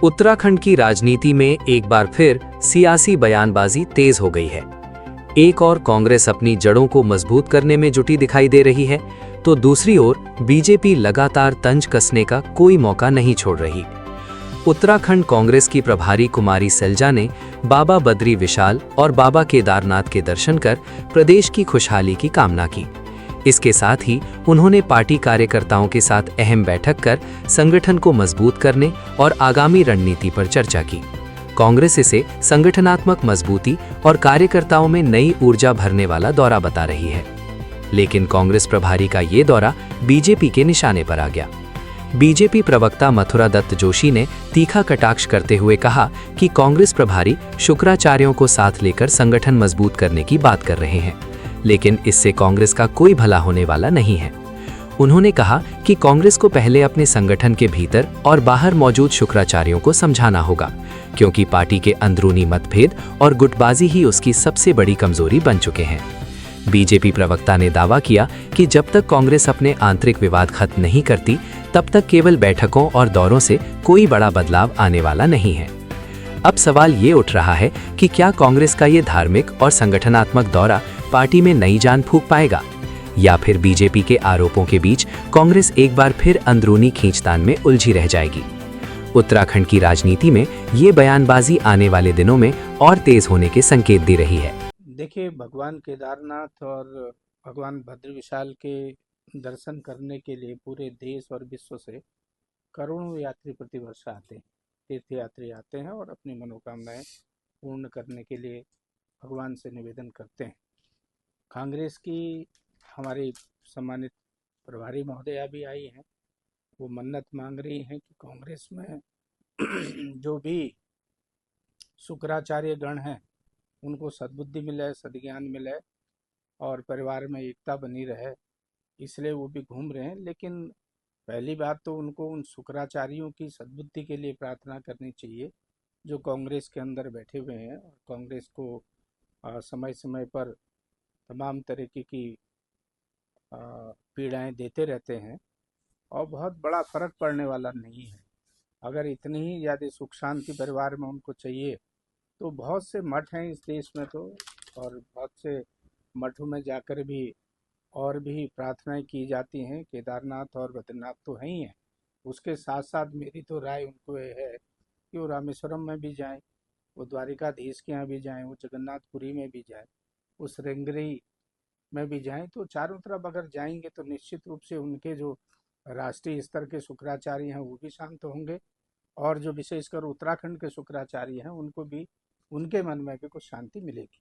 उत्तराखंड की राजनीति में एक बार फिर सियासी बयानबाजी तेज हो गई है। एक और कांग्रेस अपनी जड़ों को मजबूत करने में जुटी दिखाई दे रही है, तो दूसरी ओर बीजेपी लगातार तंज कसने का कोई मौका नहीं छोड़ रही। उत्तराखंड कांग्रेस की प्रभारी कुमारी सैलजा ने बाबा बद्री विशाल और बाबा केदारनाथ के दर्शन कर प्रदेश की खुशहाली की कामना की। इसके साथ ही उन्होंने पार्टी कार्यकर्ताओं के साथ अहम बैठक कर संगठन को मजबूत करने और आगामी रणनीति पर चर्चा की। कांग्रेस इसे संगठनात्मक मजबूती और कार्यकर्ताओं में नई ऊर्जा भरने वाला दौरा बता रही है। लेकिन कांग्रेस प्रभारी का ये दौरा बीजेपी के निशाने पर आ गया। बीजेपी प्रवक्ता मथुरा दत्त जोशी ने तीखा कटाक्ष करते हुए कहा कि कांग्रेस प्रभारी शुक्राचार्यों को साथ लेकर संगठन मजबूत करने की बात कर रहे हैं, लेकिन इससे कांग्रेस का कोई भला होने वाला नहीं है। उन्होंने कहा कि कांग्रेस को पहले अपने संगठन के भीतर और बाहर मौजूद शुक्राचार्यों को समझाना होगा, क्योंकि पार्टी के अंदरूनी मतभेद और गुटबाजी ही उसकी सबसे बड़ी कमजोरी बन चुके हैं। बीजेपी प्रवक्ता ने दावा किया कि जब तक कांग्रेस अपने आंतरिक विवाद खत्म नहीं करती, तब तक केवल बैठकों और दौरों से कोई बड़ा बदलाव आने वाला नहीं है। अब सवाल ये उठ रहा है कि क्या कांग्रेस का ये धार्मिक और संगठनात्मक दौरा पार्टी में नई जान फूंक पाएगा, या फिर बीजेपी के आरोपों के बीच कांग्रेस एक बार फिर अंदरूनी खींचतान में उलझी रह जाएगी। उत्तराखंड की राजनीति में ये बयानबाजी आने वाले दिनों में और तेज होने के संकेत दे रही है। देखिए, भगवान केदारनाथ और भगवान भद्र विशाल के दर्शन करने के लिए पूरे देश और विश्व से करोड़ों यात्री प्रतिवर्ष आते हैं। तीर्थयात्री आते हैं और अपनी मनोकामनाएं पूर्ण करने के लिए भगवान से निवेदन करते हैं। कांग्रेस की हमारी सम्मानित प्रभारी महोदया भी आई हैं। वो मन्नत मांग रही हैं कि कांग्रेस में जो भी शुक्राचार्य गण हैं उनको सद्बुद्धि मिले, सद्ज्ञान मिले और परिवार में एकता बनी रहे, इसलिए वो भी घूम रहे हैं। लेकिन पहली बात तो उनको उन शुक्राचार्यों की सद्बुद्धि के लिए प्रार्थना करनी चाहिए जो कांग्रेस के अंदर बैठे हुए हैं और कांग्रेस को समय समय पर तमाम तरीके की पीड़ाएं देते रहते हैं और बहुत बड़ा फर्क पड़ने वाला नहीं है। अगर इतनी ही ज़्यादा सुख शांति परिवार में उनको चाहिए तो बहुत से मठ हैं इस देश में, तो और बहुत से मठों में जाकर भी और भी प्रार्थनाएं की जाती हैं। केदारनाथ और बद्रीनाथ तो हैं ही हैं, उसके साथ साथ मेरी तो राय उनको ये है कि वो रामेश्वरम में भी जाएं, वो द्वारिकाधीश के यहाँ भी जाएं, वो जगन्नाथपुरी में भी जाएं, वो श्रृंगेरी में भी जाएं। तो चारों तरफ अगर जाएंगे तो निश्चित रूप से उनके जो राष्ट्रीय स्तर के शुक्राचार्य हैं वो भी शांत होंगे और जो विशेषकर उत्तराखंड के शुक्राचार्य हैं उनको भी, उनके मन में भी कुछ शांति मिलेगी।